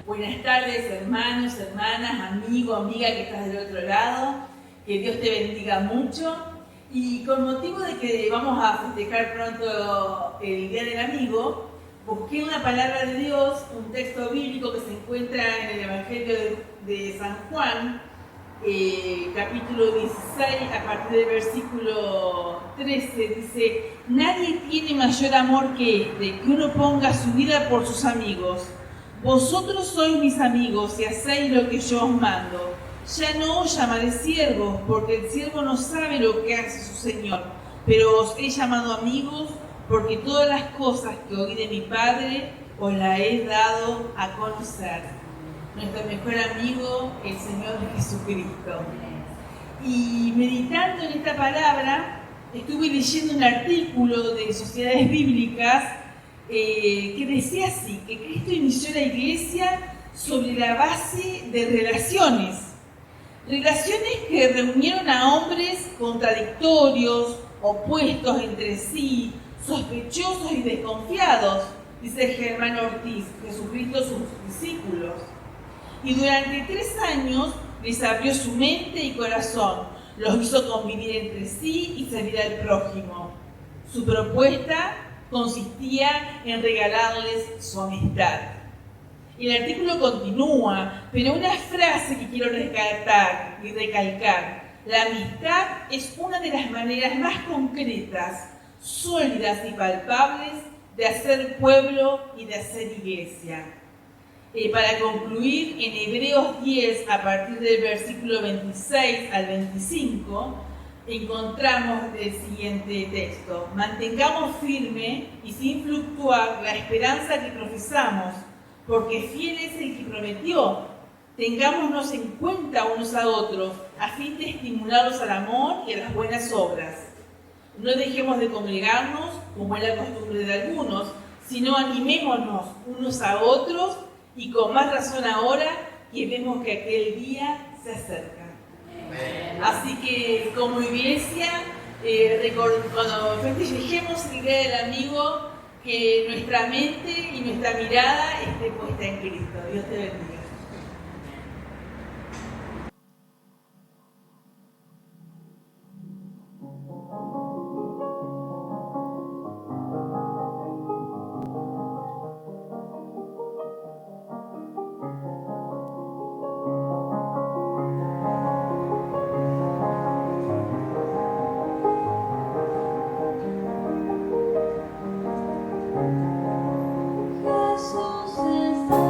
Buenas tardes, hermanos, hermanas, amigo, amiga que estás del otro lado. Que Dios te bendiga mucho. Y con motivo de que vamos a festejar pronto el Día del Amigo, busqué una palabra de Dios, un texto bíblico que se encuentra en el Evangelio de San Juan, capítulo 16, a partir del versículo 13, dice: nadie tiene mayor amor que este, que uno ponga su vida por sus amigos. Vosotros sois mis amigos si hacéis lo que yo os mando. Ya no os llamaré siervos, porque el siervo no sabe lo que hace su señor, pero os he llamado amigos, porque todas las cosas que oí de mi Padre os las he dado a conocer. Nuestro mejor amigo, el Señor Jesucristo. Y meditando en esta palabra, estuve leyendo un artículo de Sociedades Bíblicas que decía así, que Cristo inició la iglesia sobre la base de relaciones que reunieron a hombres contradictorios, opuestos entre sí, sospechosos y desconfiados, dice Germán Ortiz, Jesucristo sus discípulos. Y durante 3 años les abrió su mente y corazón, los hizo convivir entre sí y servir al prójimo. Su propuesta consistía en regalarles su amistad. El artículo continúa, pero una frase que quiero rescatar y recalcar: la amistad es una de las maneras más concretas, sólidas y palpables de hacer pueblo y de hacer iglesia. Para concluir, en Hebreos 10, a partir del versículo 26 al 25, encontramos el siguiente texto: mantengamos firme y sin fluctuar la esperanza que profesamos, porque fiel es el que prometió. Tengámonos en cuenta unos a otros, a fin de estimularlos al amor y a las buenas obras. No dejemos de congregarnos, como es la costumbre de algunos, sino animémonos unos a otros, y con más razón ahora que vemos que aquel día se acerca. Así que como iglesia, cuando festejemos el Día del Amigo, que nuestra mente y nuestra mirada esté puesta en Cristo. Dios te bendiga. Jesús está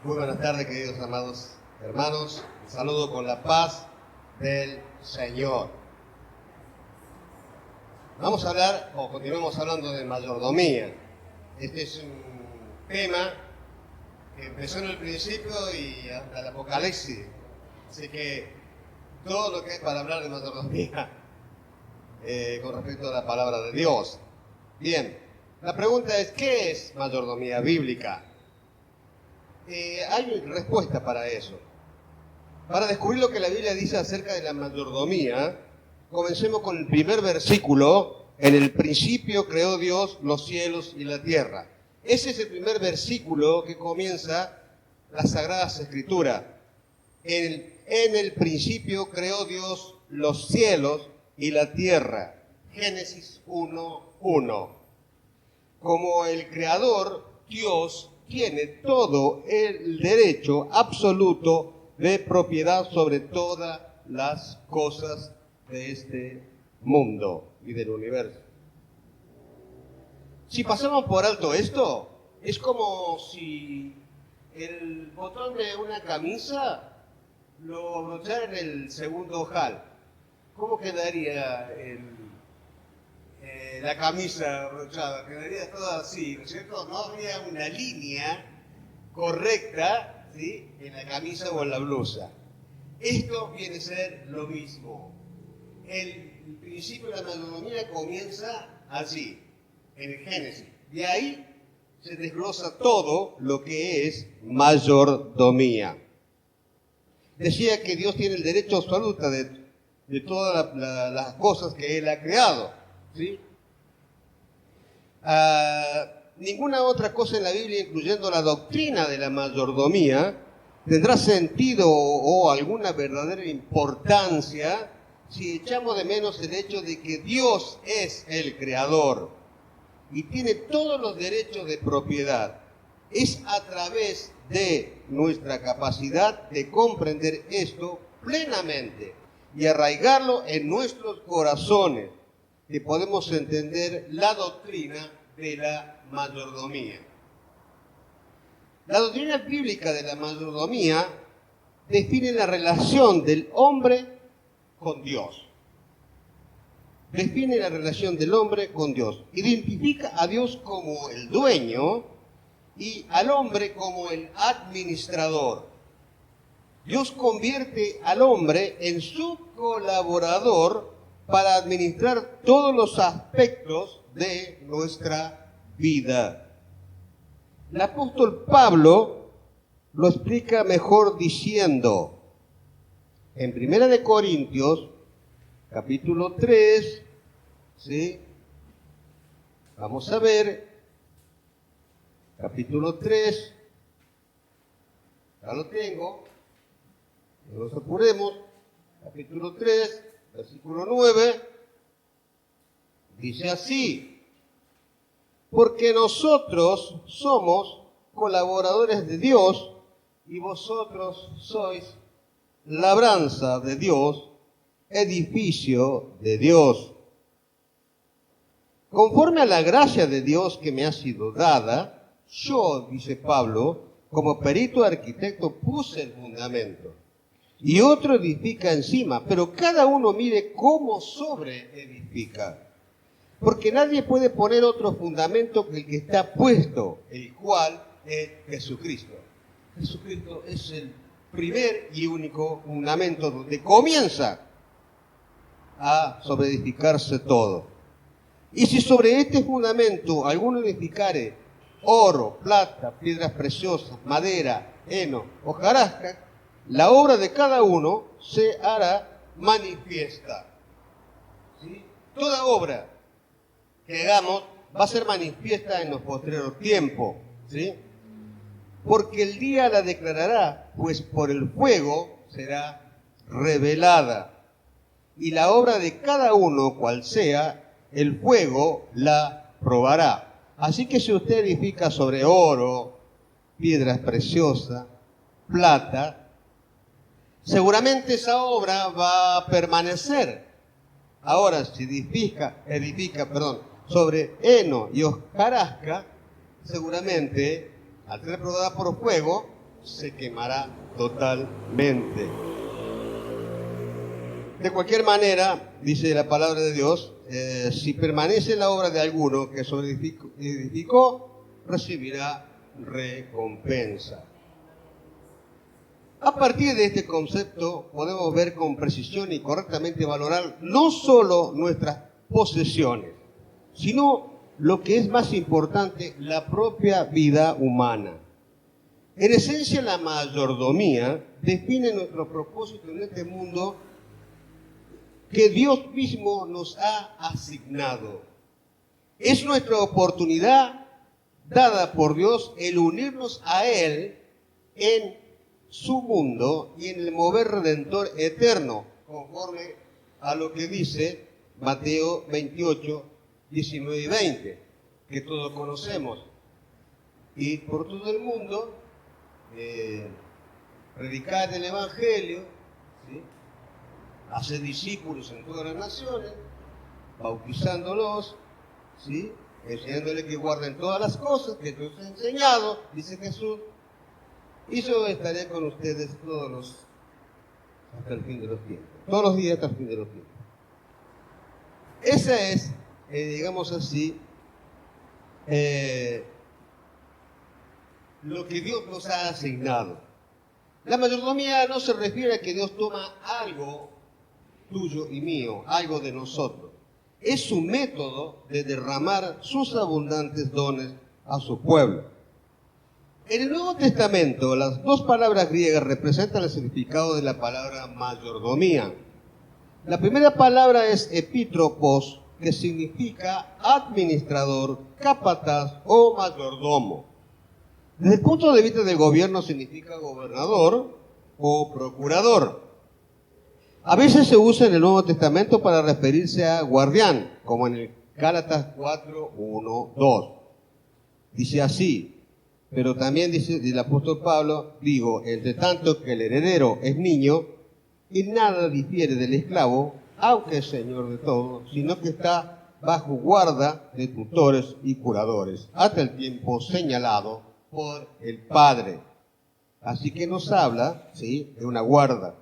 Muy buenas tardes, queridos amados hermanos. Un saludo con la paz del Señor. Vamos a hablar, o continuamos hablando de mayordomía. Este es un tema que empezó en el principio y hasta el Apocalipsis. Así que todo lo que es para hablar de mayordomía con respecto a la palabra de Dios. Bien, la pregunta es, ¿qué es mayordomía bíblica? Hay respuesta para eso. Para descubrir lo que la Biblia dice acerca de la mayordomía, comencemos con el primer versículo. En el principio creó Dios los cielos y la tierra. Ese es el primer versículo que comienza las Sagradas Escrituras. En el principio creó Dios los cielos y la tierra. Génesis 1:1. Como el Creador, Dios tiene todo el derecho absoluto de propiedad sobre todas las cosas de este mundo y del universo. Si pasamos por alto esto, es como si el botón de una camisa lo abrochara en el segundo ojal. ¿Cómo quedaría la camisa abrochada? Quedaría toda así, ¿no es cierto? No habría una línea correcta, ¿sí?, en la camisa o en la blusa. Esto viene a ser lo mismo. El principio de la mayordomía comienza así, en el Génesis. De ahí se desglosa todo lo que es mayordomía. Decía que Dios tiene el derecho absoluto de todas las cosas que Él ha creado, ¿sí? Ninguna otra cosa en la Biblia, incluyendo la doctrina de la mayordomía, tendrá sentido o alguna verdadera importancia si echamos de menos el hecho de que Dios es el creador y tiene todos los derechos de propiedad. Es a través de nuestra capacidad de comprender esto plenamente y arraigarlo en nuestros corazones que podemos entender la doctrina de la mayordomía. La doctrina bíblica de la mayordomía define la relación del hombre con Dios. Define la relación del hombre con Dios. Identifica a Dios como el dueño y al hombre como el administrador. Dios convierte al hombre en su colaborador para administrar todos los aspectos de nuestra vida. El apóstol Pablo lo explica mejor diciendo, en 1 Corintios, capítulo 3, ¿sí? Vamos a ver, capítulo 3, ya lo tengo, no nos apuremos, capítulo 3, versículo 9, dice así: porque nosotros somos colaboradores de Dios y vosotros sois labranza de Dios, edificio de Dios. Conforme a la gracia de Dios que me ha sido dada, yo, dice Pablo, como perito arquitecto puse el fundamento y otro edifica encima, pero cada uno mire cómo sobreedifica. Porque nadie puede poner otro fundamento que el que está puesto, el cual es Jesucristo. Jesucristo es el primer y único fundamento donde comienza a sobreedificarse todo. Y si sobre este fundamento alguno edificare oro, plata, piedras preciosas, madera, heno, hojarasca, la obra de cada uno se hará manifiesta. ¿Sí? Toda obra que hagamos va a ser manifiesta en los postreros tiempos, ¿sí? Porque el día la declarará, pues por el fuego será revelada. Y la obra de cada uno, cual sea, el fuego la probará. Así que si usted edifica sobre oro, piedras preciosas, plata, seguramente esa obra va a permanecer. Ahora, si edifica, sobre heno y hojarasca, seguramente, al ser probada por fuego, se quemará totalmente. De cualquier manera, dice la palabra de Dios, si permanece la obra de alguno que sobre edificó, recibirá recompensa. A partir de este concepto podemos ver con precisión y correctamente valorar no solo nuestras posesiones, sino lo que es más importante, la propia vida humana. En esencia, la mayordomía define nuestro propósito en este mundo que Dios mismo nos ha asignado. Es nuestra oportunidad dada por Dios el unirnos a Él en su mundo y en el mover redentor eterno, conforme a lo que dice Mateo 28, 19 y 20, que todos conocemos. Y por todo el mundo, predicar el Evangelio, ¿sí? Hacer discípulos en todas las naciones, bautizándolos, ¿sí? Enseñándoles que guarden todas las cosas que Dios ha enseñado, dice Jesús, y yo estaré con ustedes hasta el fin de los tiempos, todos los días hasta el fin de los tiempos. Esa es, digamos así, lo que Dios nos ha asignado. La mayordomía no se refiere a que Dios toma algo tuyo y mío, algo de nosotros. Es su método de derramar sus abundantes dones a su pueblo. En el Nuevo Testamento, las dos palabras griegas representan el significado de la palabra mayordomía. La primera palabra es epítropos, que significa administrador, capataz o mayordomo. Desde el punto de vista del gobierno significa gobernador o procurador. A veces se usa en el Nuevo Testamento para referirse a guardián, como en el Gálatas 4, 1, 2. Dice así, pero también dice el apóstol Pablo, digo, entre tanto que el heredero es niño, y nada difiere del esclavo, aunque es señor de todo, sino que está bajo guarda de tutores y curadores, hasta el tiempo señalado por el Padre. Así que nos habla, ¿sí?, de una guarda.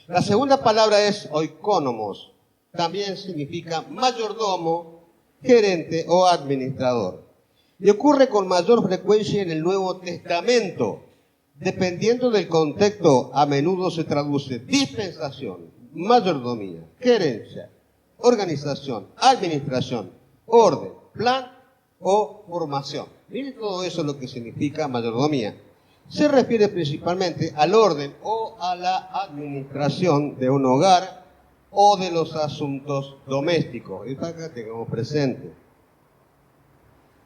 La segunda palabra es oikónomos, también significa mayordomo, gerente o administrador. Y ocurre con mayor frecuencia en el Nuevo Testamento. Dependiendo del contexto, a menudo se traduce dispensación, mayordomía, gerencia, organización, administración, orden, plan o formación. Miren todo eso lo que significa mayordomía. Se refiere principalmente al orden o a la administración de un hogar o de los asuntos domésticos. Y para que tengamos presente.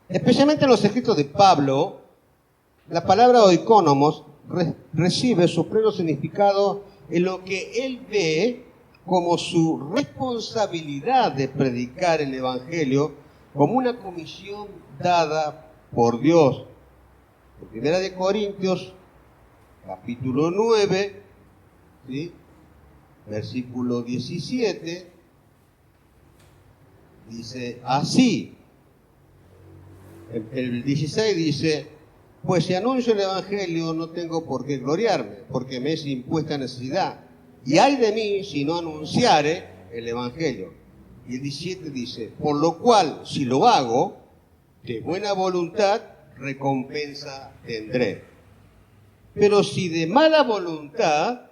Especialmente en los escritos de Pablo, la palabra oikónomos recibe su pleno significado en lo que él ve como su responsabilidad de predicar el Evangelio como una comisión dada por Dios. En 1 Corintios, capítulo 9, ¿sí?, versículo 17, dice así. El 16 dice, pues si anuncio el Evangelio no tengo por qué gloriarme, porque me es impuesta necesidad. Y ay de mí si no anunciare el Evangelio. Y el 17 dice, por lo cual, si lo hago, de buena voluntad, recompensa tendré. Pero si de mala voluntad,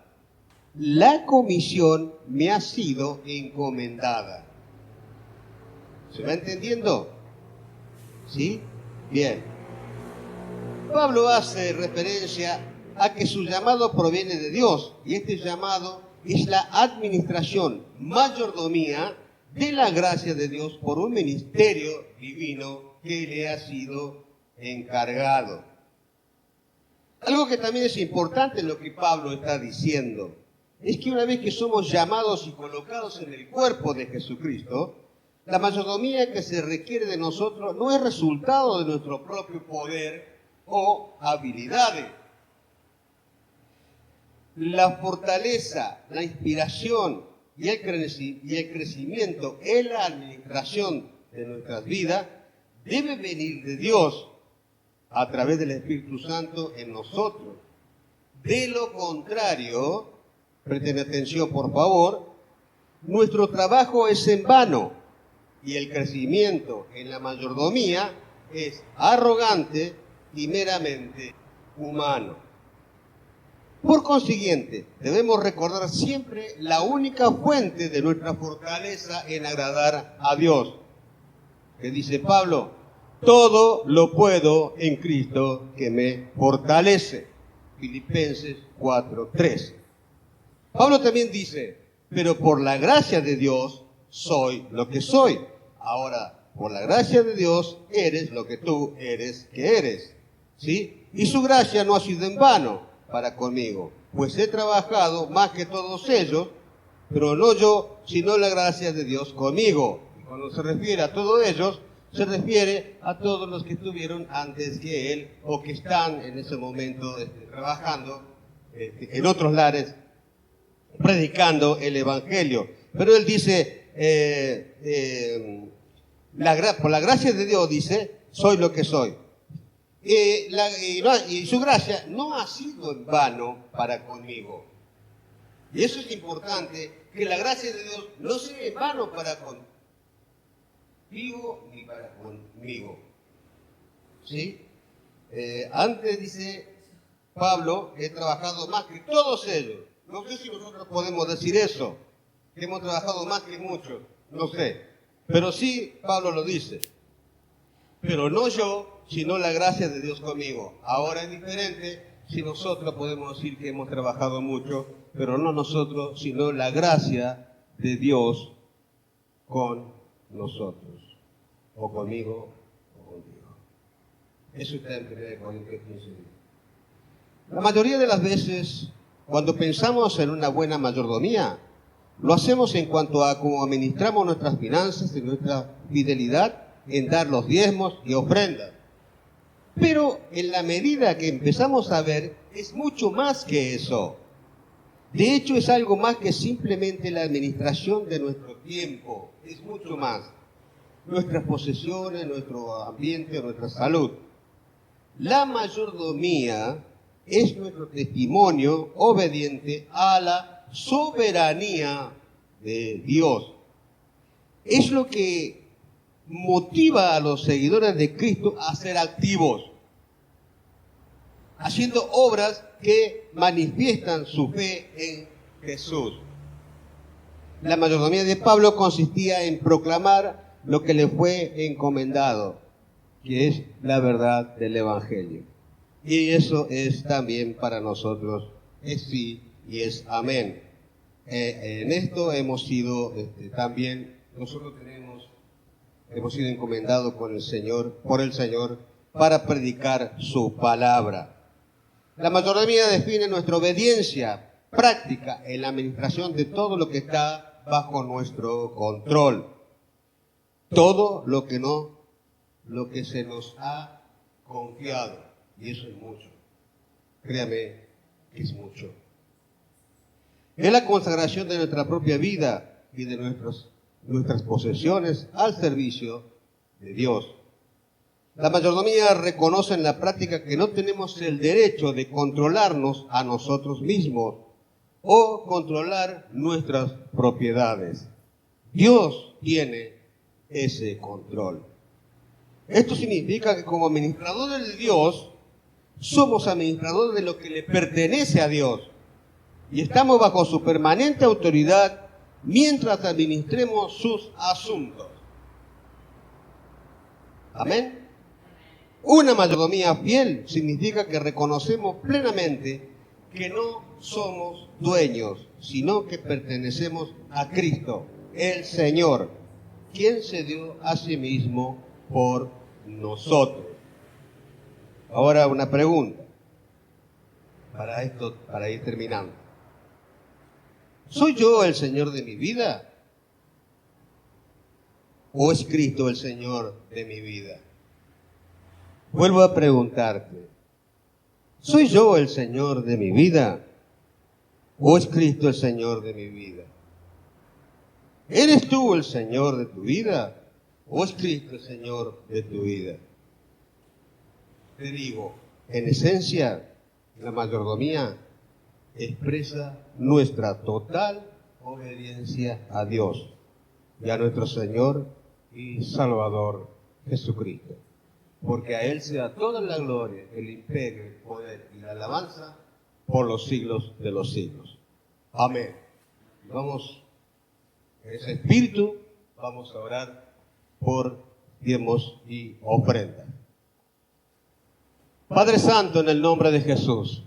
la comisión me ha sido encomendada. ¿Se va entendiendo? ¿Sí? Bien. Pablo hace referencia a que su llamado proviene de Dios, y este llamado es la administración, mayordomía de la gracia de Dios por un ministerio divino que le ha sido encargado. Algo que también es importante en lo que Pablo está diciendo es que una vez que somos llamados y colocados en el cuerpo de Jesucristo, la mayordomía que se requiere de nosotros no es resultado de nuestro propio poder o habilidades. La fortaleza, la inspiración y el crecimiento en la administración de nuestras vidas debe venir de Dios a través del Espíritu Santo en nosotros. De lo contrario, presten atención por favor, nuestro trabajo es en vano y el crecimiento en la mayordomía es arrogante y meramente humano. Por consiguiente, debemos recordar siempre la única fuente de nuestra fortaleza en agradar a Dios. Que dice Pablo, todo lo puedo en Cristo que me fortalece. Filipenses 4:13. Pablo también dice, pero por la gracia de Dios soy lo que soy. Ahora, por la gracia de Dios eres lo que tú eres que eres. ¿Sí? Y su gracia no ha sido en vano para conmigo, pues he trabajado más que todos ellos, pero no yo, sino la gracia de Dios conmigo. Y cuando se refiere a todos ellos, se refiere a todos los que estuvieron antes que él o que están en ese momento trabajando en otros lares, predicando el Evangelio. Pero él dice, por la gracia de Dios, dice, soy lo que soy. Y su gracia no ha sido en vano para conmigo. Y eso es importante, que la gracia de Dios no sea en vano para contigo ni para conmigo. ¿Sí? Antes dice Pablo, he trabajado más que todos ellos. No sé si nosotros podemos decir eso, que hemos trabajado más que muchos, no sé. Pero sí, Pablo lo dice. Pero no yo, sino la gracia de Dios conmigo. Ahora es diferente si nosotros podemos decir que hemos trabajado mucho, pero no nosotros, sino la gracia de Dios con nosotros. O conmigo, o contigo. Eso está en 1 Corintios 15. La mayoría de las veces, cuando pensamos en una buena mayordomía, lo hacemos en cuanto a cómo administramos nuestras finanzas y nuestra fidelidad en dar los diezmos y ofrendas. Pero en la medida que empezamos a ver, es mucho más que eso. De hecho, es algo más que simplemente la administración de nuestro tiempo. Es mucho más. Nuestras posesiones, nuestro ambiente, nuestra salud. La mayordomía es nuestro testimonio obediente a la soberanía de Dios. Es lo que motiva a los seguidores de Cristo a ser activos, haciendo obras que manifiestan su fe en Jesús. La mayordomía de Pablo consistía en proclamar lo que le fue encomendado, que es la verdad del Evangelio. Y eso es también para nosotros, es sí y es amén. En esto hemos sido también, nosotros hemos sido encomendados por el Señor para predicar su palabra. La mayordomía define nuestra obediencia práctica en la administración de todo lo que está bajo nuestro control. Todo lo que se nos ha confiado. Y eso es mucho. Créame que es mucho. Es la consagración de nuestra propia vida y de nuestras posesiones al servicio de Dios. La mayordomía reconoce en la práctica que no tenemos el derecho de controlarnos a nosotros mismos o controlar nuestras propiedades. Dios tiene ese control. Esto significa que como administradores de Dios, somos administradores de lo que le pertenece a Dios y estamos bajo su permanente autoridad mientras administremos sus asuntos. Amén. Una mayordomía fiel significa que reconocemos plenamente que no somos dueños, sino que pertenecemos a Cristo, el Señor, quien se dio a sí mismo por nosotros. Ahora una pregunta para ir terminando. ¿Soy yo el Señor de mi vida? ¿O es Cristo el Señor de mi vida? Vuelvo a preguntarte, ¿soy yo el Señor de mi vida? ¿O es Cristo el Señor de mi vida? ¿Eres tú el Señor de tu vida? ¿O es Cristo el Señor de tu vida? Te digo, en esencia, la mayordomía expresa nuestra total obediencia a Dios y a nuestro Señor y Salvador Jesucristo. Porque a Él sea toda la gloria, el imperio, el poder y la alabanza por los siglos de los siglos. Amén. Vamos, en ese espíritu, vamos a orar por diezmos y ofrendas. Padre Santo, en el nombre de Jesús,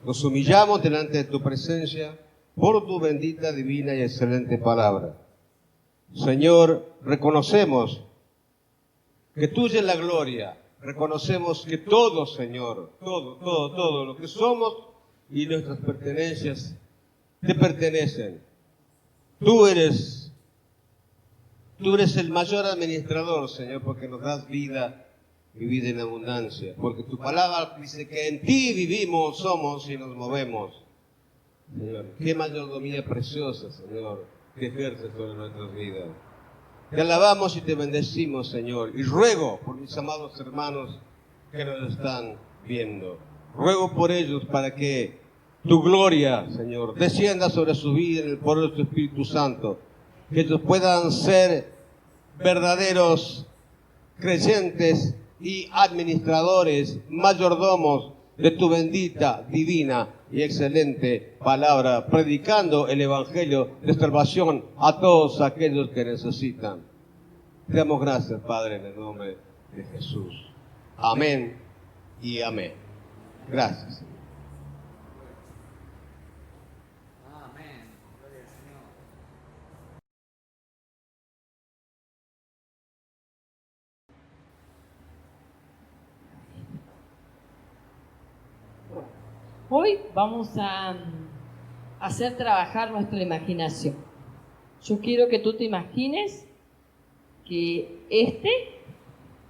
nos humillamos delante de tu presencia por tu bendita, divina y excelente palabra. Señor, reconocemos que tuya es la gloria. Reconocemos que todo, Señor, todo lo que somos y nuestras pertenencias te pertenecen. Tú eres el mayor administrador, Señor, porque nos das vida y vida en abundancia. Porque tu palabra dice que en ti vivimos, somos y nos movemos. Señor. Qué mayordomía preciosa, Señor, que ejerces sobre nuestras vidas. Te alabamos y te bendecimos, Señor. Y ruego por mis amados hermanos que nos están viendo. Ruego por ellos para que tu gloria, Señor, descienda sobre su vida en el poder de tu Espíritu Santo. Que ellos puedan ser verdaderos creyentes y administradores, mayordomos de tu bendita, divina y excelente palabra, predicando el Evangelio de salvación a todos aquellos que necesitan. Te damos gracias, Padre, en el nombre de Jesús. Amén y amén. Gracias. Amén. Gloria al Señor. Hoy vamos a hacer trabajar nuestra imaginación. Yo quiero que tú te imagines que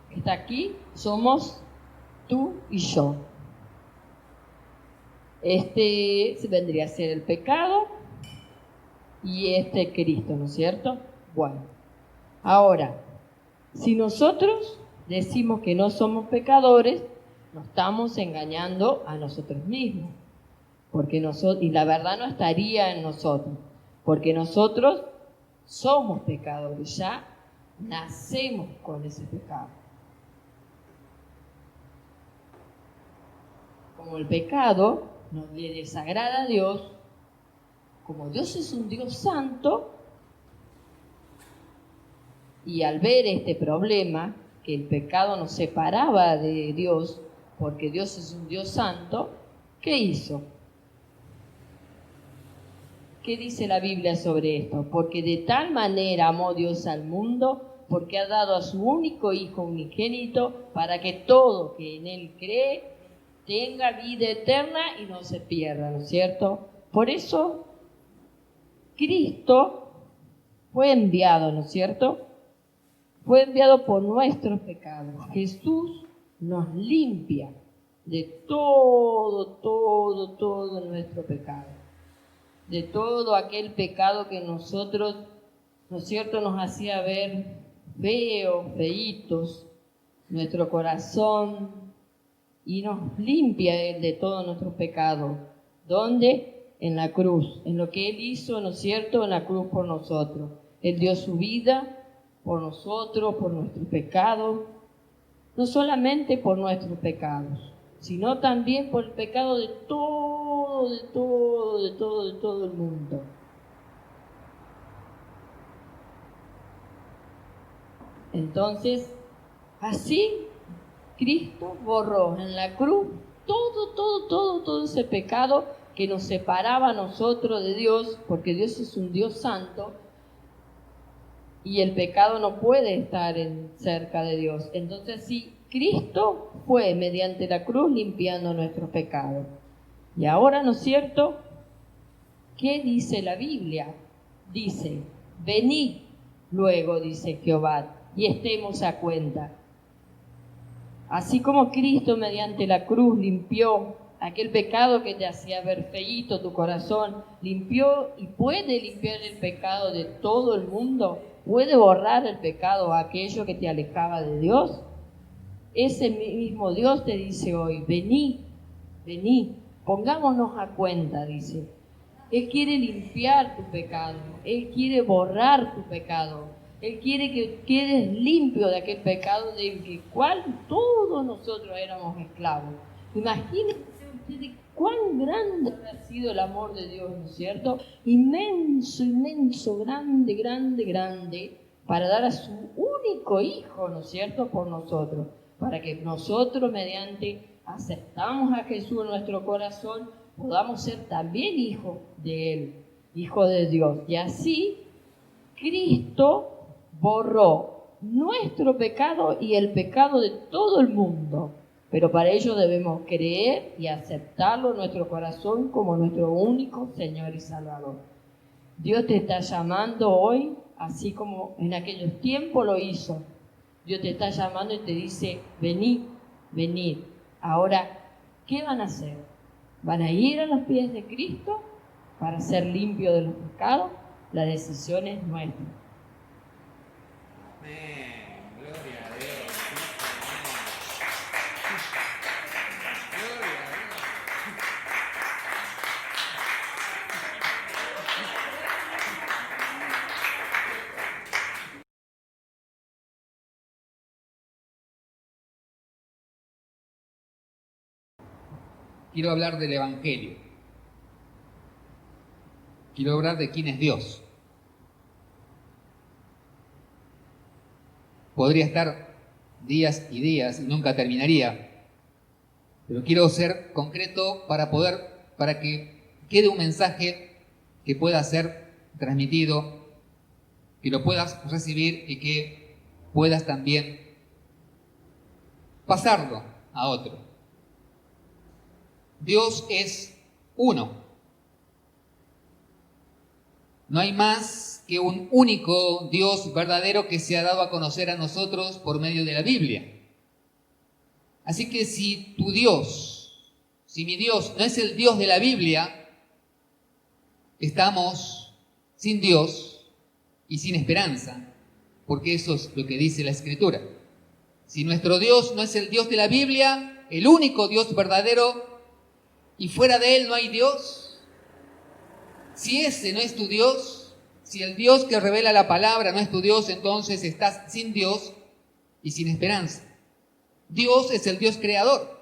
que está aquí somos tú y yo. Vendría a ser el pecado y Cristo, ¿no es cierto? Bueno, ahora, si nosotros decimos que no somos pecadores, nos estamos engañando a nosotros mismos, y la verdad no estaría en nosotros, porque nosotros somos pecadores, ya nacemos con ese pecado. Como el pecado nos le desagrada a Dios, como Dios es un Dios santo, y al ver este problema, que el pecado nos separaba de Dios, porque Dios es un Dios santo, ¿qué hizo? ¿Qué dice la Biblia sobre esto? Porque de tal manera amó Dios al mundo, porque ha dado a su único Hijo unigénito, para que todo que en Él cree tenga vida eterna y no se pierda, ¿no es cierto? Por eso Cristo fue enviado, ¿no es cierto? Fue enviado por nuestros pecados. Jesús nos limpia de todo nuestro pecado. De todo aquel pecado que nosotros, ¿no es cierto?, nos hacía ver feitos, nuestro corazón, y nos limpia Él de todos nuestros pecados. ¿Dónde? En la cruz, en lo que Él hizo, ¿no es cierto?, en la cruz por nosotros. Él dio su vida por nosotros, por nuestros pecados, no solamente por nuestros pecados, sino también por el pecado de todo el mundo. Entonces, así Cristo borró en la cruz todo ese pecado que nos separaba a nosotros de Dios, porque Dios es un Dios santo y el pecado no puede estar cerca de Dios. Entonces, sí, Cristo fue mediante la cruz limpiando nuestros pecados. Y ahora, ¿no es cierto?, ¿qué dice la Biblia? Dice, venid luego, dice Jehová, y estemos a cuenta. Así como Cristo mediante la cruz limpió aquel pecado que te hacía ver feíto tu corazón, limpió y puede limpiar el pecado de todo el mundo, puede borrar el pecado, aquello que te alejaba de Dios. Ese mismo Dios te dice hoy, vení, pongámonos a cuenta, dice. Él quiere limpiar tu pecado, Él quiere borrar tu pecado, Él quiere que quedes limpio de aquel pecado del que cual todos nosotros éramos esclavos. Imagínense ustedes cuán grande ha sido el amor de Dios, ¿no es cierto? Inmenso, grande, para dar a su único Hijo, ¿no es cierto?, por nosotros, para que nosotros, mediante aceptamos a Jesús en nuestro corazón, podamos ser también hijos de Él, hijos de Dios. Y así, Cristo borró nuestro pecado y el pecado de todo el mundo. Pero para ello debemos creer y aceptarlo en nuestro corazón como nuestro único Señor y Salvador. Dios te está llamando hoy, así como en aquellos tiempos lo hizo. Dios te está llamando y te dice, venid. Ahora, ¿qué van a hacer? ¿Van a ir a los pies de Cristo para ser limpio de los pecados, la decisión es nuestra. Amén. Gloria a Dios. Gloria a Dios. Quiero hablar del Evangelio. Quiero hablar de quién es Dios. Podría estar días y días y nunca terminaría, pero quiero ser concreto para que quede un mensaje que pueda ser transmitido, que lo puedas recibir y que puedas también pasarlo a otro. Dios es uno. No hay más que un único Dios verdadero que se ha dado a conocer a nosotros por medio de la Biblia. Así que si mi Dios no es el Dios de la Biblia, estamos sin Dios y sin esperanza, porque eso es lo que dice la Escritura. Si nuestro Dios no es el Dios de la Biblia, el único Dios verdadero, y fuera de Él no hay Dios, si ese no es tu Dios, si el Dios que revela la palabra no es tu Dios, entonces estás sin Dios y sin esperanza. Dios es el Dios creador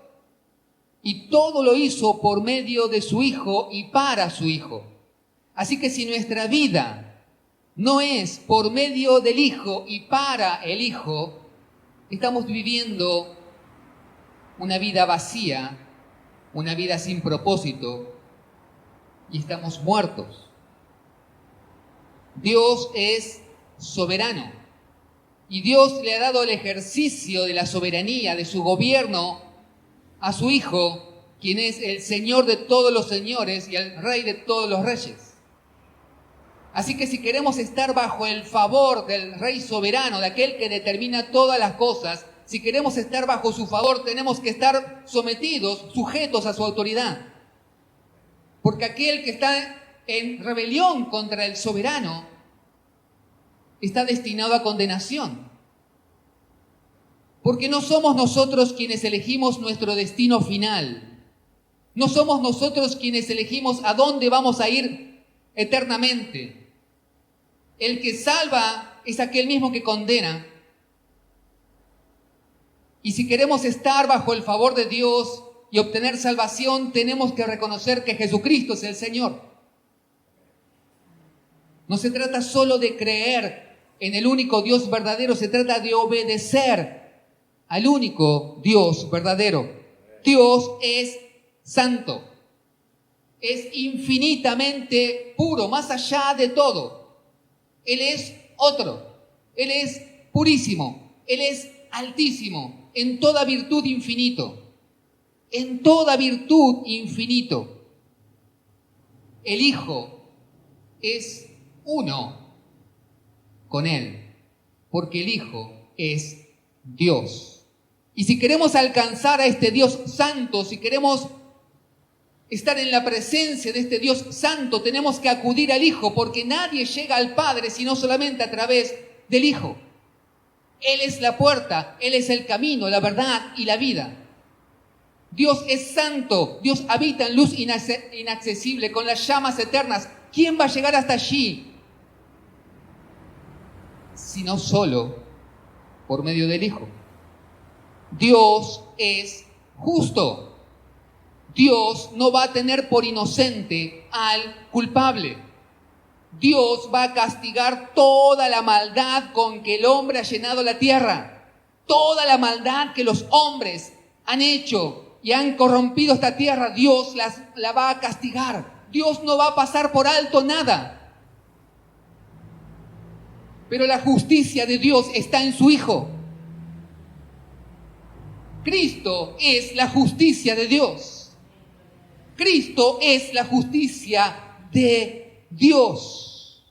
y todo lo hizo por medio de su Hijo y para su Hijo. Así que si nuestra vida no es por medio del Hijo y para el Hijo, estamos viviendo una vida vacía, una vida sin propósito, y estamos muertos. Dios es soberano y Dios le ha dado el ejercicio de la soberanía, de su gobierno, a su Hijo, quien es el Señor de todos los señores y el Rey de todos los reyes. Así que si queremos estar bajo el favor del Rey soberano, de aquel que determina todas las cosas, si queremos estar bajo su favor, tenemos que estar sometidos, sujetos a su autoridad. Porque aquel que está en rebelión contra el soberano está destinado a condenación. Porque no somos nosotros quienes elegimos nuestro destino final. No somos nosotros quienes elegimos a dónde vamos a ir eternamente. El que salva es aquel mismo que condena. Y si queremos estar bajo el favor de Dios y obtener salvación, tenemos que reconocer que Jesucristo es el Señor. No se trata solo de creer en el único Dios verdadero, se trata de obedecer al único Dios verdadero. Dios es santo, es infinitamente puro, más allá de todo. Él es otro, Él es purísimo, Él es altísimo, en toda virtud infinito. En toda virtud infinito. El Hijo es uno con Él, porque el Hijo es Dios. Y si queremos alcanzar a este Dios santo, si queremos estar en la presencia de este Dios santo, tenemos que acudir al Hijo, porque nadie llega al Padre sino solamente a través del Hijo. Él es la puerta, Él es el camino, la verdad y la vida. Dios es santo, Dios habita en luz inaccesible, con las llamas eternas. ¿Quién va a llegar hasta allí? Sino solo por medio del Hijo. Dios es justo. Dios no va a tener por inocente al culpable. Dios va a castigar toda la maldad con que el hombre ha llenado la tierra. Toda la maldad que los hombres han hecho y han corrompido esta tierra, Dios la va a castigar. Dios no va a pasar por alto nada. Pero la justicia de Dios está en su Hijo. Cristo es la justicia de Dios. Cristo es la justicia de Dios.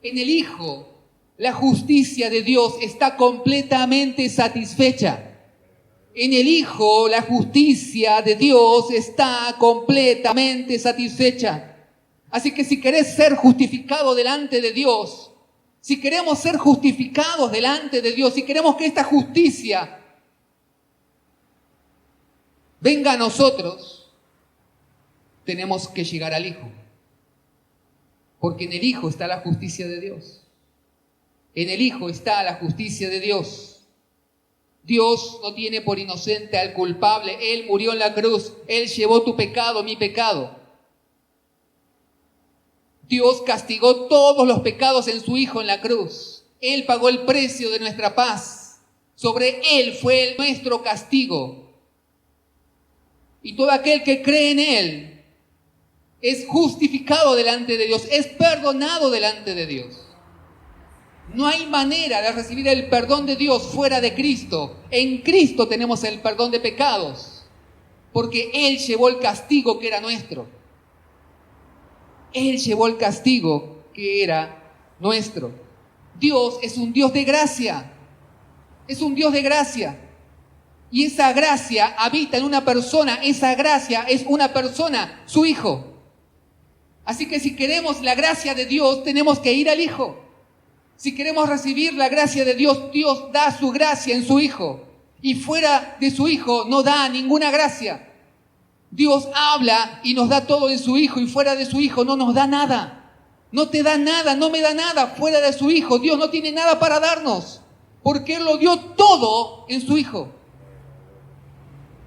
En el Hijo, la justicia de Dios está completamente satisfecha. En el Hijo la justicia de Dios está completamente satisfecha. Así que si querés ser justificado delante de Dios, si queremos ser justificados delante de Dios, si queremos que esta justicia venga a nosotros, tenemos que llegar al Hijo. Porque en el Hijo está la justicia de Dios. En el Hijo está la justicia de Dios. Dios no tiene por inocente al culpable. Él murió en la cruz. Él llevó tu pecado, mi pecado. Dios castigó todos los pecados en su Hijo en la cruz. Él pagó el precio de nuestra paz. Sobre Él fue nuestro castigo. Y todo aquel que cree en Él es justificado delante de Dios, es perdonado delante de Dios. No hay manera de recibir el perdón de Dios fuera de Cristo. En Cristo tenemos el perdón de pecados, porque Él llevó el castigo que era nuestro. Él llevó el castigo que era nuestro. Dios es un Dios de gracia. Es un Dios de gracia. Y esa gracia habita en una persona. Esa gracia es una persona, su Hijo. Así que si queremos la gracia de Dios, tenemos que ir al Hijo. Si queremos recibir la gracia de Dios, Dios da su gracia en su Hijo. Y fuera de su Hijo no da ninguna gracia. Dios habla y nos da todo en su Hijo, y fuera de su Hijo no nos da nada. No te da nada, no me da nada fuera de su Hijo. Dios no tiene nada para darnos, porque Él lo dio todo en su Hijo.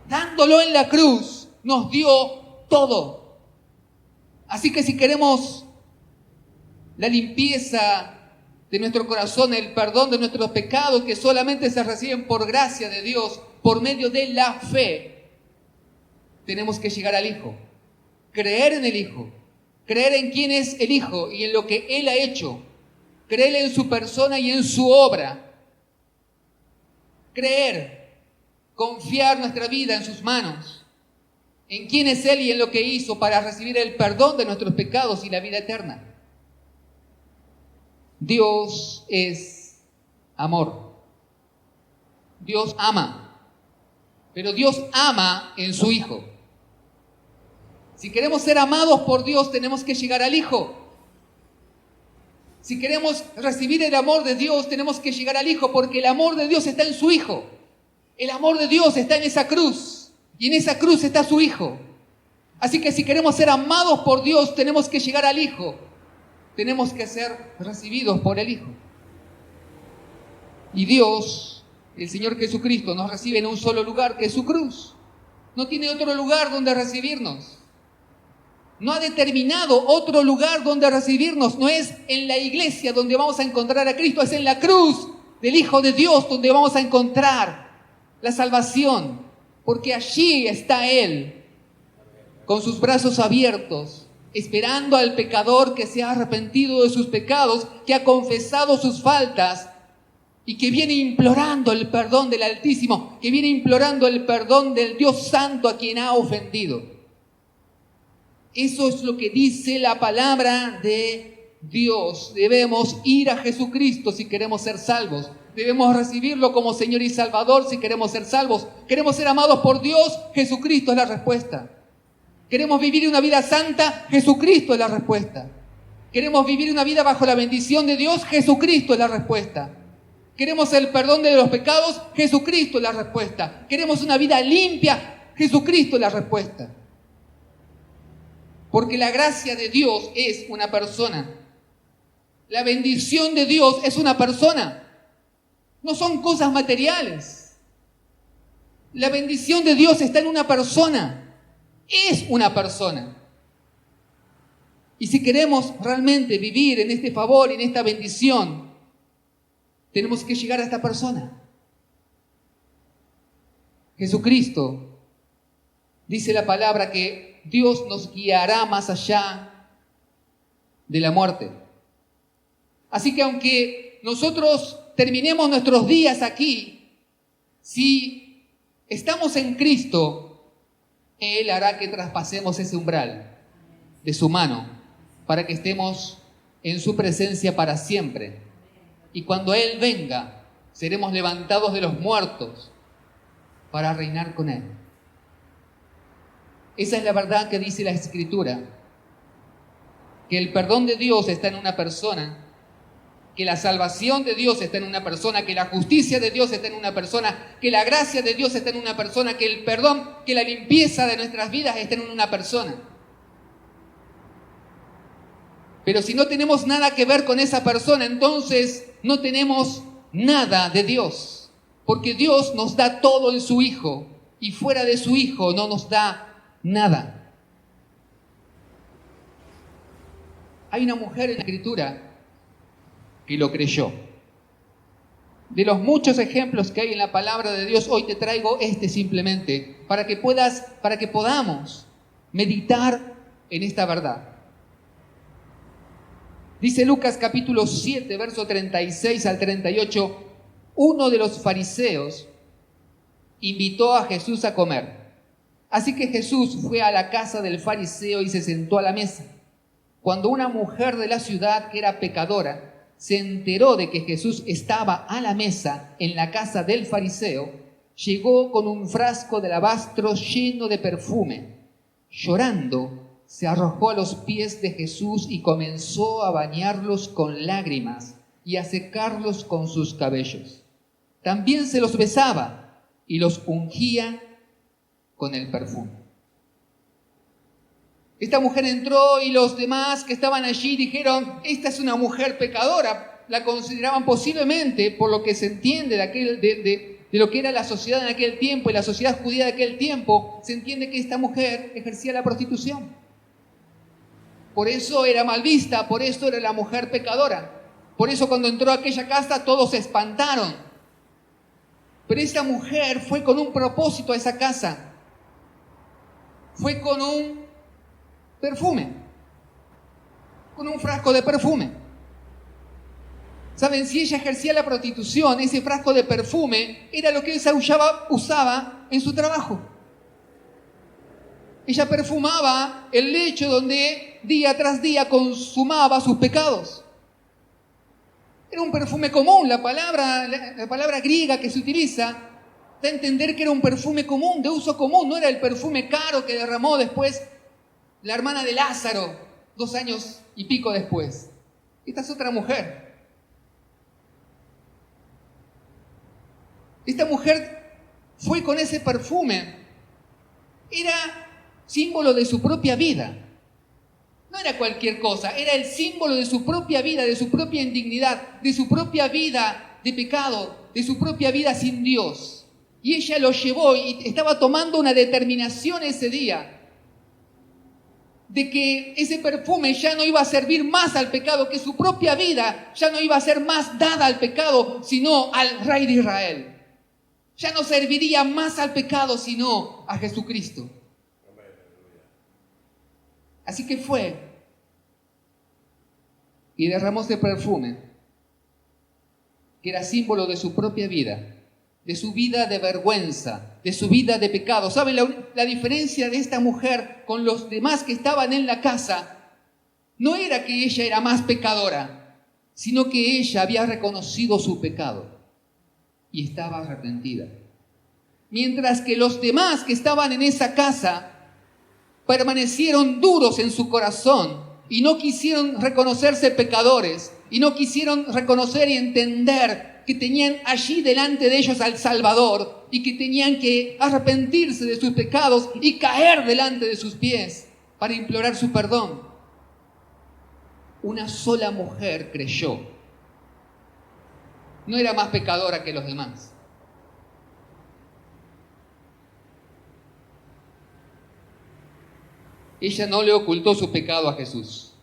Dándolo en la cruz, nos dio todo. Así que si queremos la limpieza de nuestro corazón, el perdón de nuestros pecados que solamente se reciben por gracia de Dios, por medio de la fe, tenemos que llegar al Hijo, creer en el Hijo, creer en quién es el Hijo y en lo que Él ha hecho, creer en su persona y en su obra, creer, confiar nuestra vida en sus manos, en quién es Él y en lo que hizo para recibir el perdón de nuestros pecados y la vida eterna. Dios es amor. Dios ama. Pero Dios ama en su Hijo. Si queremos ser amados por Dios, tenemos que llegar al Hijo. Si queremos recibir el amor de Dios, tenemos que llegar al Hijo, porque el amor de Dios está en su Hijo. El amor de Dios está en esa cruz. Y en esa cruz está su Hijo. Así que si queremos ser amados por Dios, tenemos que llegar al Hijo. Tenemos que ser recibidos por el Hijo. Y Dios, el Señor Jesucristo, nos recibe en un solo lugar, que es su cruz. No tiene otro lugar donde recibirnos. No ha determinado otro lugar donde recibirnos. No es en la iglesia donde vamos a encontrar a Cristo, es en la cruz del Hijo de Dios donde vamos a encontrar la salvación. Porque allí está Él, con sus brazos abiertos, esperando al pecador que se ha arrepentido de sus pecados, que ha confesado sus faltas y que viene implorando el perdón del Altísimo, que viene implorando el perdón del Dios Santo a quien ha ofendido. Eso es lo que dice la palabra de Dios. Debemos ir a Jesucristo si queremos ser salvos. Debemos recibirlo como Señor y Salvador si queremos ser salvos. Queremos ser amados por Dios, Jesucristo es la respuesta. Queremos vivir una vida santa, Jesucristo es la respuesta. Queremos vivir una vida bajo la bendición de Dios, Jesucristo es la respuesta. Queremos el perdón de los pecados, Jesucristo es la respuesta. Queremos una vida limpia, Jesucristo es la respuesta. Porque la gracia de Dios es una persona. La bendición de Dios es una persona. No son cosas materiales. La bendición de Dios está en una persona. Es una persona. Y si queremos realmente vivir en este favor y en esta bendición, tenemos que llegar a esta persona. Jesucristo, dice la palabra que Dios nos guiará más allá de la muerte. Así que aunque nosotros terminemos nuestros días aquí, si estamos en Cristo, Él hará que traspasemos ese umbral de su mano para que estemos en su presencia para siempre. Y cuando Él venga, seremos levantados de los muertos para reinar con Él. Esa es la verdad que dice la Escritura, que el perdón de Dios está en una persona, que la salvación de Dios está en una persona, que la justicia de Dios está en una persona, que la gracia de Dios está en una persona, que el perdón, que la limpieza de nuestras vidas está en una persona. Pero si no tenemos nada que ver con esa persona, entonces no tenemos nada de Dios, porque Dios nos da todo en su Hijo y fuera de su Hijo no nos da nada. Hay una mujer en la Escritura que lo creyó. De los muchos ejemplos que hay en la palabra de Dios, hoy te traigo este simplemente para que podamos meditar en esta verdad. Dice Lucas capítulo 7, verso 36 al 38, uno de los fariseos invitó a Jesús a comer. Así que Jesús fue a la casa del fariseo y se sentó a la mesa. Cuando una mujer de la ciudad, que era pecadora, se enteró de que Jesús estaba a la mesa en la casa del fariseo, llegó con un frasco de alabastro lleno de perfume. Llorando, se arrojó a los pies de Jesús y comenzó a bañarlos con lágrimas y a secarlos con sus cabellos. También se los besaba y los ungía con el perfume. Esta mujer entró y los demás que estaban allí dijeron, esta es una mujer pecadora. La consideraban posiblemente, por lo que se entiende de lo que era la sociedad en aquel tiempo y la sociedad judía de aquel tiempo, se entiende que esta mujer ejercía la prostitución. Por eso era mal vista, por eso era la mujer pecadora. Por eso cuando entró a aquella casa todos se espantaron. Pero esta mujer fue con un propósito a esa casa. Fue con un perfume, con un frasco de perfume. ¿Saben? Si ella ejercía la prostitución, ese frasco de perfume era lo que ella usaba en su trabajo. Ella perfumaba el lecho donde día tras día consumaba sus pecados. Era un perfume común, la palabra griega que se utiliza da a entender que era un perfume común, de uso común, no era el perfume caro que derramó después la hermana de Lázaro, 2 años y pico después. Esta es otra mujer. Esta mujer fue con ese perfume. Era símbolo de su propia vida. No era cualquier cosa, era el símbolo de su propia vida, de su propia indignidad, de su propia vida de pecado, de su propia vida sin Dios. Y ella lo llevó y estaba tomando una determinación ese día de que ese perfume ya no iba a servir más al pecado, que su propia vida ya no iba a ser más dada al pecado, sino al Rey de Israel. Ya no serviría más al pecado, sino a Jesucristo. Así que fue y derramó ese perfume, que era símbolo de su propia vida, de su vida de vergüenza, de su vida de pecado. ¿Saben la diferencia de esta mujer con los demás que estaban en la casa? No era que ella era más pecadora, sino que ella había reconocido su pecado y estaba arrepentida. Mientras que los demás que estaban en esa casa permanecieron duros en su corazón y no quisieron reconocerse pecadores y no quisieron reconocer y entender que tenían allí delante de ellos al Salvador y que tenían que arrepentirse de sus pecados y caer delante de sus pies para implorar su perdón. Una sola mujer creyó. No era más pecadora que los demás. Ella no le ocultó su pecado a Jesús.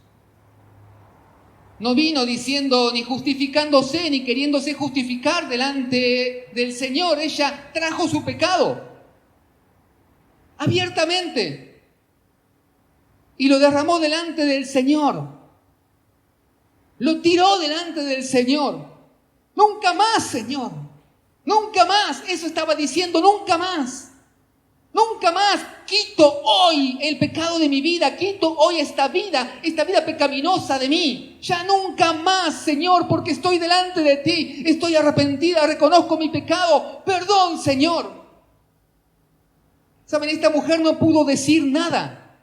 No vino diciendo ni justificándose ni queriéndose justificar delante del Señor. Ella trajo su pecado abiertamente y lo derramó delante del Señor. Lo tiró delante del Señor. Nunca más, Señor. Nunca más. Eso estaba diciendo, nunca más. Nunca más quito hoy el pecado de mi vida, quito hoy esta vida pecaminosa de mí. Ya nunca más, Señor, porque estoy delante de ti, estoy arrepentida, reconozco mi pecado. Perdón, Señor. ¿Saben? Esta mujer no pudo decir nada.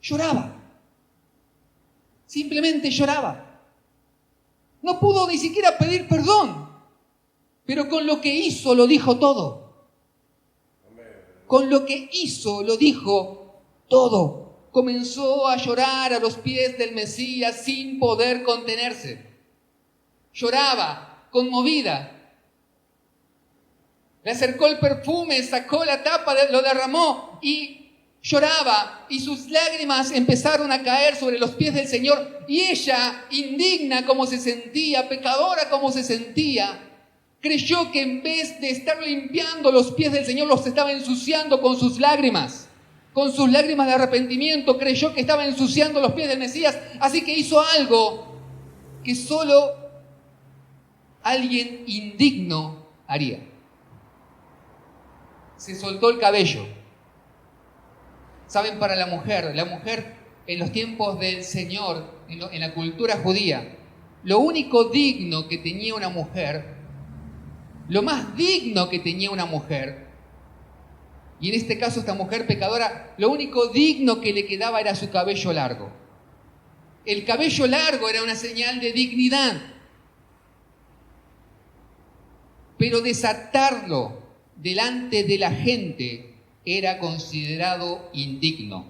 Lloraba. Simplemente lloraba. No pudo ni siquiera pedir perdón. Pero con lo que hizo lo dijo todo. Con lo que hizo lo dijo todo. Comenzó a llorar a los pies del Mesías sin poder contenerse. Lloraba, conmovida. Le acercó el perfume, sacó la tapa, lo derramó y lloraba. Y sus lágrimas empezaron a caer sobre los pies del Señor. Y ella, indigna como se sentía, pecadora como se sentía, creyó que en vez de estar limpiando los pies del Señor, los estaba ensuciando con sus lágrimas. Con sus lágrimas de arrepentimiento, creyó que estaba ensuciando los pies del Mesías. Así que hizo algo que solo alguien indigno haría. Se soltó el cabello. Saben, para la mujer en los tiempos del Señor, en la cultura judía, lo único digno que tenía una mujer, lo más digno que tenía una mujer, y en este caso esta mujer pecadora, lo único digno que le quedaba era su cabello largo. El cabello largo era una señal de dignidad. Pero desatarlo delante de la gente era considerado indigno.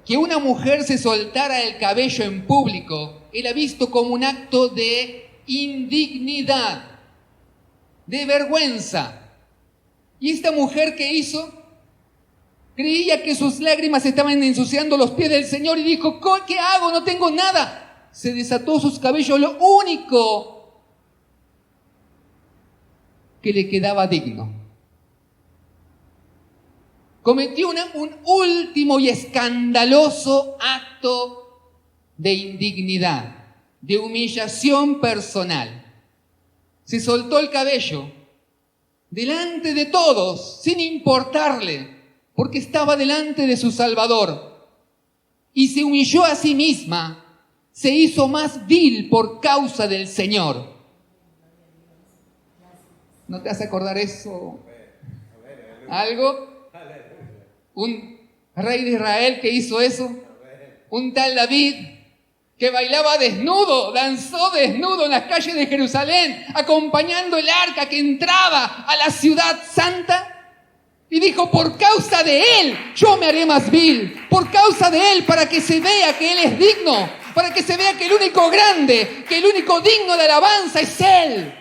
Que una mujer se soltara el cabello en público era visto como un acto de indignidad, de vergüenza. Y esta mujer, ¿qué hizo? Creía que sus lágrimas estaban ensuciando los pies del Señor y dijo: ¿qué hago? No tengo nada. Se desató sus cabellos, lo único que le quedaba digno. Cometió un último y escandaloso acto de indignidad, de humillación personal. Se soltó el cabello delante de todos, sin importarle, porque estaba delante de su Salvador. Y se humilló a sí misma, se hizo más vil por causa del Señor. ¿No te vas a acordar eso? ¿Algo? Un rey de Israel que hizo eso. Un tal David que bailaba desnudo, danzó desnudo en las calles de Jerusalén, acompañando el arca que entraba a la ciudad santa. Y dijo: por causa de él, yo me haré más vil. Por causa de él, para que se vea que él es digno. Para que se vea que el único grande, que el único digno de alabanza es él.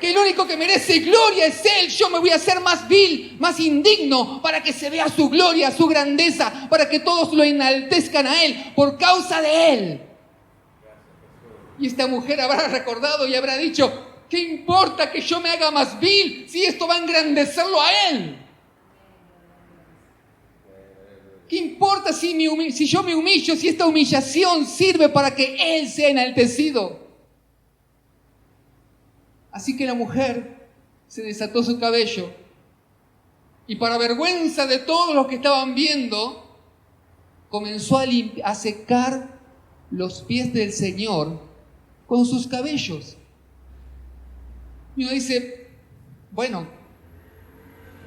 Que el único que merece gloria es él. Yo me voy a hacer más vil, más indigno, para que se vea su gloria, su grandeza, para que todos lo enaltezcan a él, por causa de él. Y esta mujer habrá recordado y habrá dicho: ¿qué importa que yo me haga más vil si esto va a engrandecerlo a él? ¿Qué importa si yo me humillo, si esta humillación sirve para que él sea enaltecido? Así que la mujer se desató su cabello y, para vergüenza de todos los que estaban viendo, comenzó a secar los pies del Señor con sus cabellos. Y uno dice: bueno,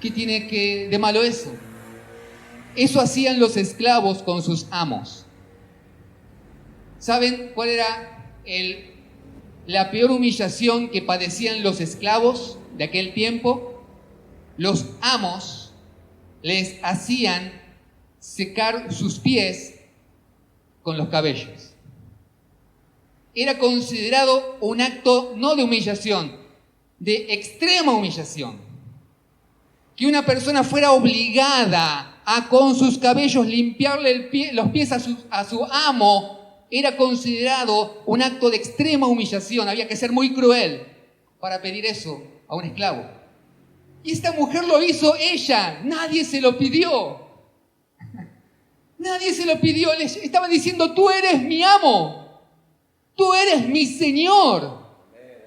¿qué tiene de malo eso? Eso hacían los esclavos con sus amos. ¿Saben cuál era la peor humillación que padecían los esclavos de aquel tiempo? Los amos les hacían secar sus pies con los cabellos. Era considerado un acto no de humillación, de extrema humillación. Que una persona fuera obligada a con sus cabellos limpiarle los pies a su amo era considerado un acto de extrema humillación. Había que ser muy cruel para pedir eso a un esclavo. Y esta mujer lo hizo ella, nadie se lo pidió. Nadie se lo pidió, le estaba diciendo: tú eres mi amo. Tú eres mi Señor.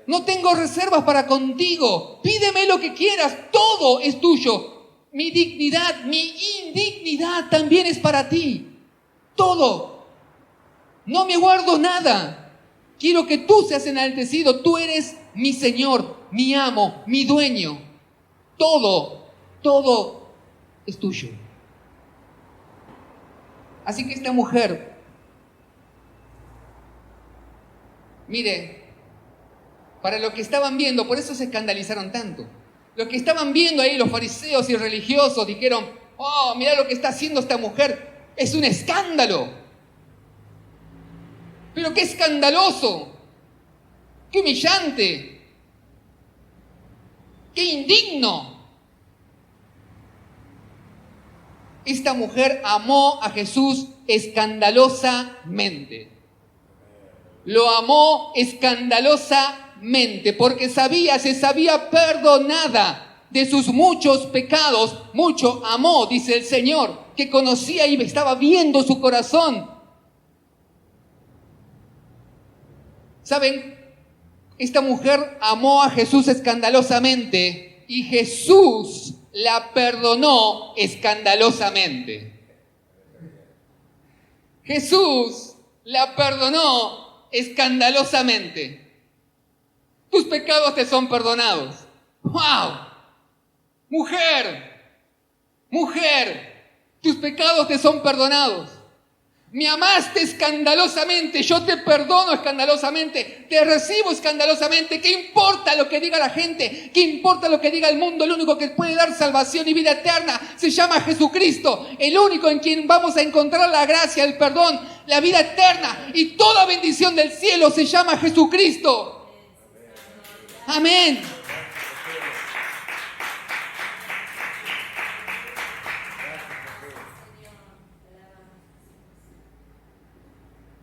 No tengo reservas para contigo. Pídeme lo que quieras. Todo es tuyo. Mi dignidad, mi indignidad también es para ti. Todo. No me guardo nada. Quiero que tú seas enaltecido. Tú eres mi Señor, mi amo, mi dueño. Todo todo es tuyo. Así que esta mujer, mire, para lo que estaban viendo, por eso se escandalizaron tanto. Lo que estaban viendo ahí los fariseos y religiosos dijeron, oh, mira lo que está haciendo esta mujer, es un escándalo. Pero qué escandaloso, qué humillante, qué indigno. Esta mujer amó a Jesús escandalosamente. Lo amó escandalosamente porque se sabía perdonada de sus muchos pecados. Mucho amó, dice el Señor, que conocía y estaba viendo su corazón. ¿Saben? Esta mujer amó a Jesús escandalosamente y Jesús la perdonó escandalosamente. Jesús la perdonó escandalosamente. Tus pecados te son perdonados. ¡Wow! Mujer, tus pecados te son perdonados. Me amaste escandalosamente, yo te perdono escandalosamente, te recibo escandalosamente. ¿Qué importa lo que diga la gente? ¿Qué importa lo que diga el mundo? El único que puede dar salvación y vida eterna se llama Jesucristo. El único en quien vamos a encontrar la gracia, el perdón, la vida eterna y toda bendición del cielo se llama Jesucristo. Amén.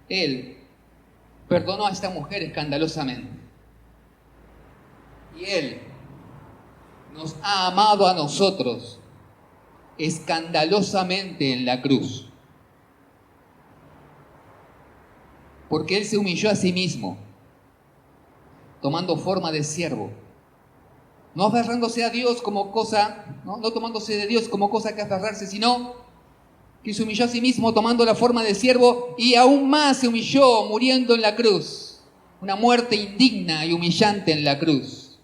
Él perdonó a esta mujer escandalosamente. Y Él nos ha amado a nosotros escandalosamente en la cruz. Porque Él se humilló a sí mismo, tomando forma de siervo. No aferrándose a Dios como cosa, no tomándose de Dios como cosa que aferrarse, sino que se humilló a sí mismo tomando la forma de siervo y aún más se humilló muriendo en la cruz. Una muerte indigna y humillante en la cruz.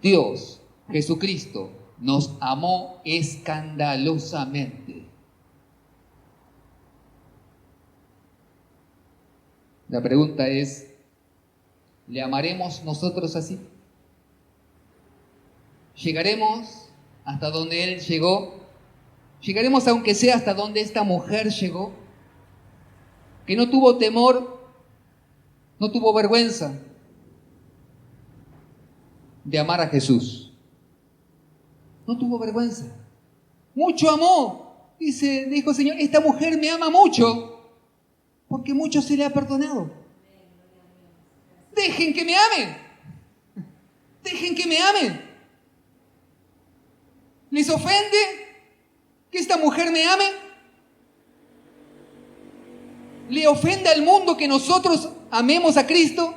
Dios, Jesucristo, nos amó escandalosamente. La pregunta es, ¿le amaremos nosotros así? ¿Llegaremos hasta donde Él llegó? ¿Llegaremos aunque sea hasta donde esta mujer llegó? Que no tuvo temor, no tuvo vergüenza de amar a Jesús. No tuvo vergüenza. Mucho amó. Dijo el Señor, esta mujer me ama mucho porque mucho se le ha perdonado. Dejen que me amen. Dejen que me amen. ¿Les ofende que esta mujer me ame? ¿Le ofende al mundo que nosotros amemos a Cristo?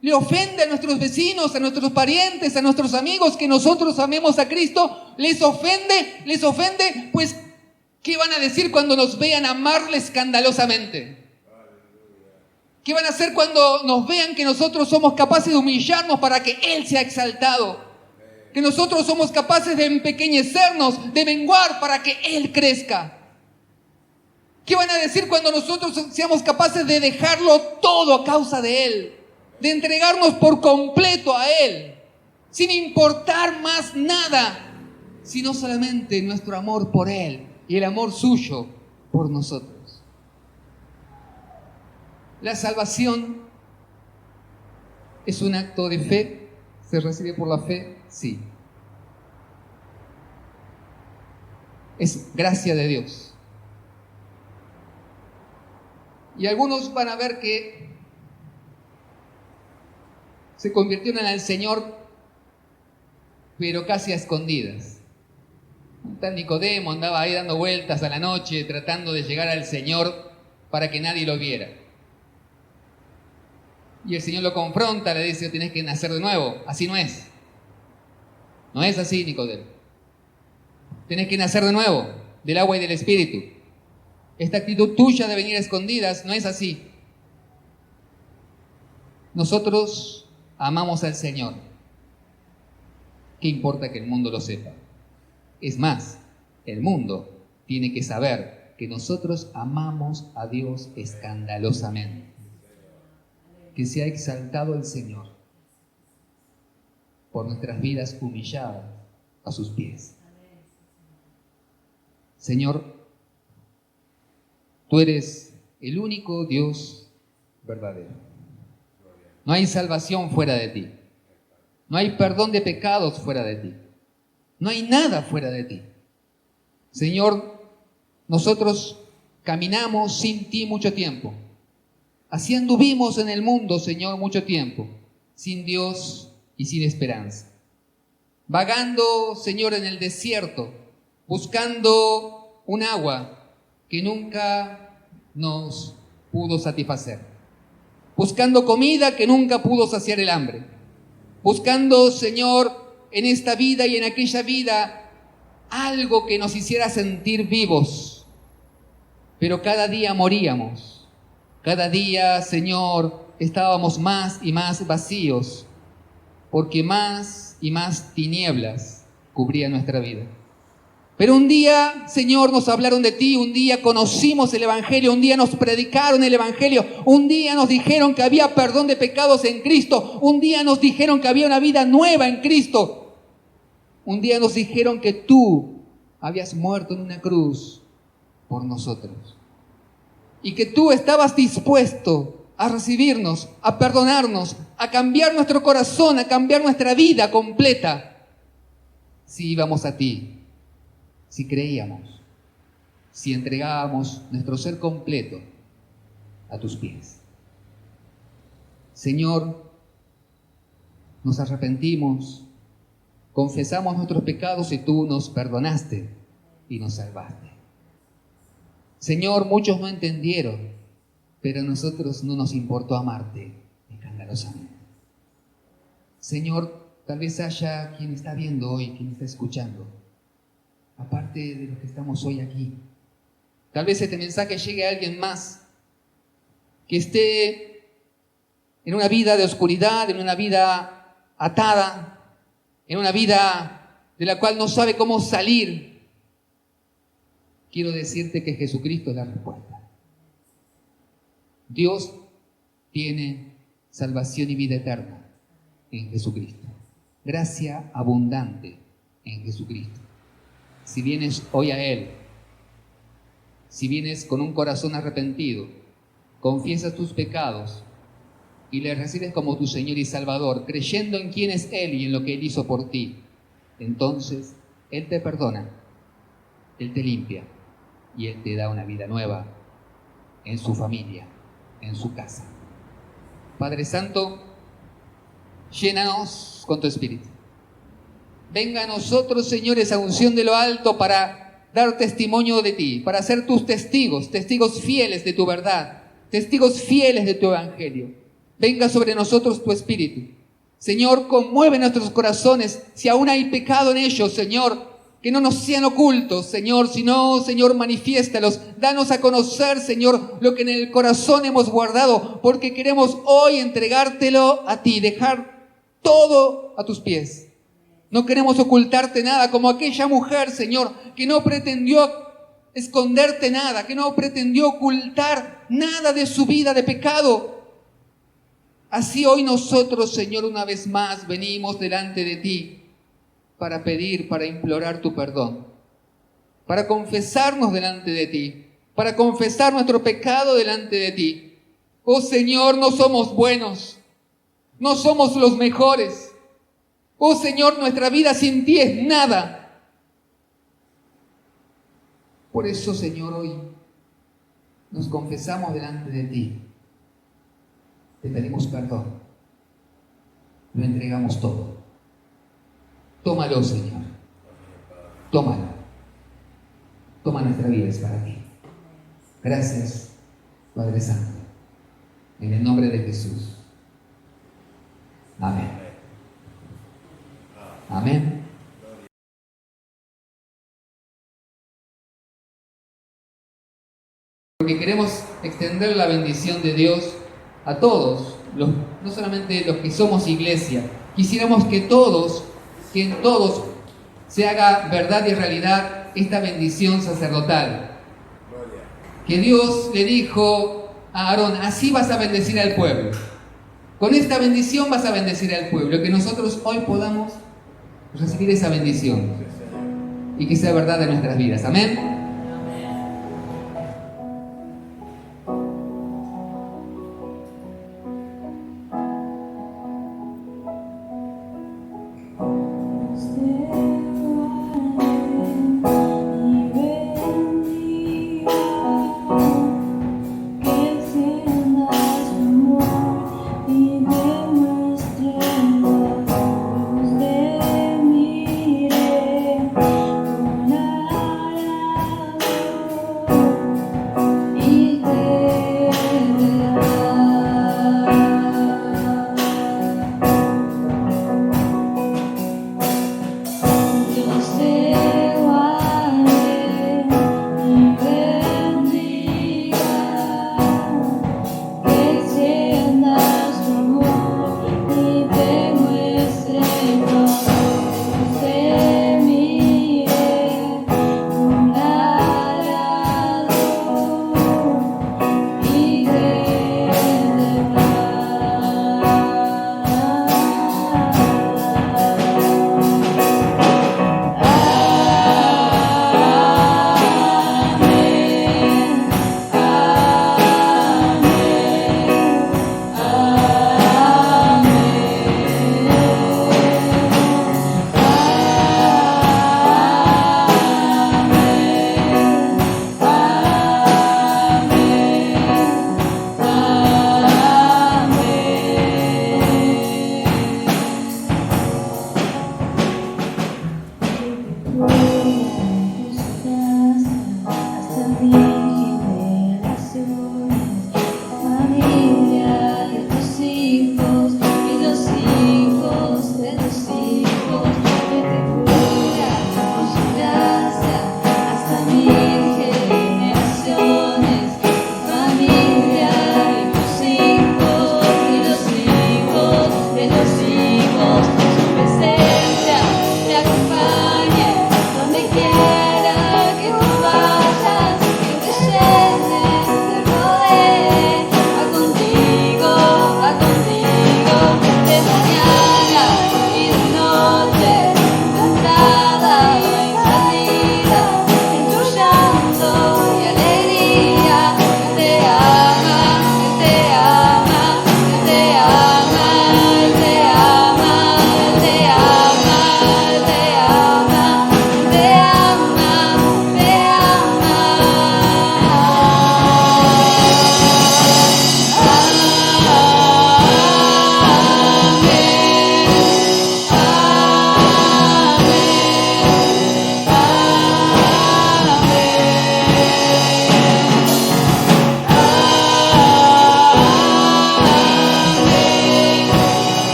¿Le ofende a nuestros vecinos, a nuestros parientes, a nuestros amigos que nosotros amemos a Cristo? ¿Les ofende? ¿Les ofende? Pues, ¿qué van a decir cuando nos vean amarle escandalosamente? ¿Qué van a hacer cuando nos vean que nosotros somos capaces de humillarnos para que Él sea exaltado? Que nosotros somos capaces de empequeñecernos, de menguar para que Él crezca. ¿Qué van a decir cuando nosotros seamos capaces de dejarlo todo a causa de Él? De entregarnos por completo a Él, sin importar más nada, sino solamente nuestro amor por Él y el amor suyo por nosotros. La salvación es un acto de fe. ¿Se recibe por la fe? Sí. Es gracia de Dios. Y algunos van a ver que se convirtieron al Señor, pero casi a escondidas. Tal Nicodemo andaba ahí dando vueltas a la noche, tratando de llegar al Señor para que nadie lo viera. Y el Señor lo confronta, le dice, tienes que nacer de nuevo. Así no es. No es así, Nicodemo. Tienes que nacer de nuevo, del agua y del Espíritu. Esta actitud tuya de venir a escondidas no es así. Nosotros amamos al Señor. ¿Qué importa que el mundo lo sepa? Es más, el mundo tiene que saber que nosotros amamos a Dios escandalosamente. Que sea exaltado el Señor por nuestras vidas humilladas a sus pies. Señor, tú eres el único Dios verdadero. No hay salvación fuera de ti. No hay perdón de pecados fuera de ti. No hay nada fuera de ti. Señor, nosotros caminamos sin ti mucho tiempo. Así anduvimos en el mundo, Señor, mucho tiempo, sin Dios y sin esperanza. Vagando, Señor, en el desierto, buscando un agua que nunca nos pudo satisfacer. Buscando comida que nunca pudo saciar el hambre. Buscando, Señor, en esta vida y en aquella vida, algo que nos hiciera sentir vivos. Pero cada día moríamos. Cada día, Señor, estábamos más y más vacíos, porque más y más tinieblas cubrían nuestra vida. Pero un día, Señor, nos hablaron de ti, un día conocimos el Evangelio, un día nos predicaron el Evangelio, un día nos dijeron que había perdón de pecados en Cristo, un día nos dijeron que había una vida nueva en Cristo, un día nos dijeron que tú habías muerto en una cruz por nosotros y que tú estabas dispuesto a recibirnos, a perdonarnos, a cambiar nuestro corazón, a cambiar nuestra vida completa si íbamos a ti. Si creíamos, si entregábamos nuestro ser completo a tus pies. Señor, nos arrepentimos, confesamos nuestros pecados y tú nos perdonaste y nos salvaste. Señor, muchos no entendieron, pero a nosotros no nos importó amarte escandalosamente. Señor, tal vez haya quien está viendo hoy, quien está escuchando, aparte de los que estamos hoy aquí. Tal vez este mensaje llegue a alguien más que esté en una vida de oscuridad, en una vida atada, en una vida de la cual no sabe cómo salir. Quiero decirte que Jesucristo es la respuesta. Dios tiene salvación y vida eterna en Jesucristo. Gracia abundante en Jesucristo. Si vienes hoy a Él, si vienes con un corazón arrepentido, confiesas tus pecados y le recibes como tu Señor y Salvador, creyendo en quién es Él y en lo que Él hizo por ti, entonces Él te perdona, Él te limpia y Él te da una vida nueva en su familia, en su casa. Padre Santo, llénanos con tu Espíritu. Venga a nosotros, Señor, esa unción de lo alto para dar testimonio de ti, para ser tus testigos, testigos fieles de tu verdad, testigos fieles de tu evangelio. Venga sobre nosotros tu Espíritu. Señor, conmueve nuestros corazones. Si aún hay pecado en ellos, Señor, que no nos sean ocultos, Señor, sino, Señor, manifiéstalos. Danos a conocer, Señor, lo que en el corazón hemos guardado, porque queremos hoy entregártelo a ti, dejar todo a tus pies. No queremos ocultarte nada, como aquella mujer, Señor, que no pretendió esconderte nada, que no pretendió ocultar nada de su vida de pecado. Así hoy nosotros, Señor, una vez más venimos delante de ti para pedir, para implorar tu perdón, para confesarnos delante de ti, para confesar nuestro pecado delante de ti. Oh Señor, no somos buenos, no somos los mejores. Oh Señor, nuestra vida sin ti es nada. Por eso, Señor, hoy nos confesamos delante de ti. Te pedimos perdón. Lo entregamos todo. Tómalo, Señor. Tómalo. Toma nuestra vida, es para ti. Gracias, Padre Santo. En el nombre de Jesús. Amén. Amén. Porque queremos extender la bendición de Dios a todos, no solamente los que somos iglesia. Quisiéramos que en todos se haga verdad y realidad esta bendición sacerdotal. Que Dios le dijo a Aarón, así vas a bendecir al pueblo. Con esta bendición vas a bendecir al pueblo. Que nosotros hoy podamos recibir esa bendición y que sea verdad en nuestras vidas. Amén.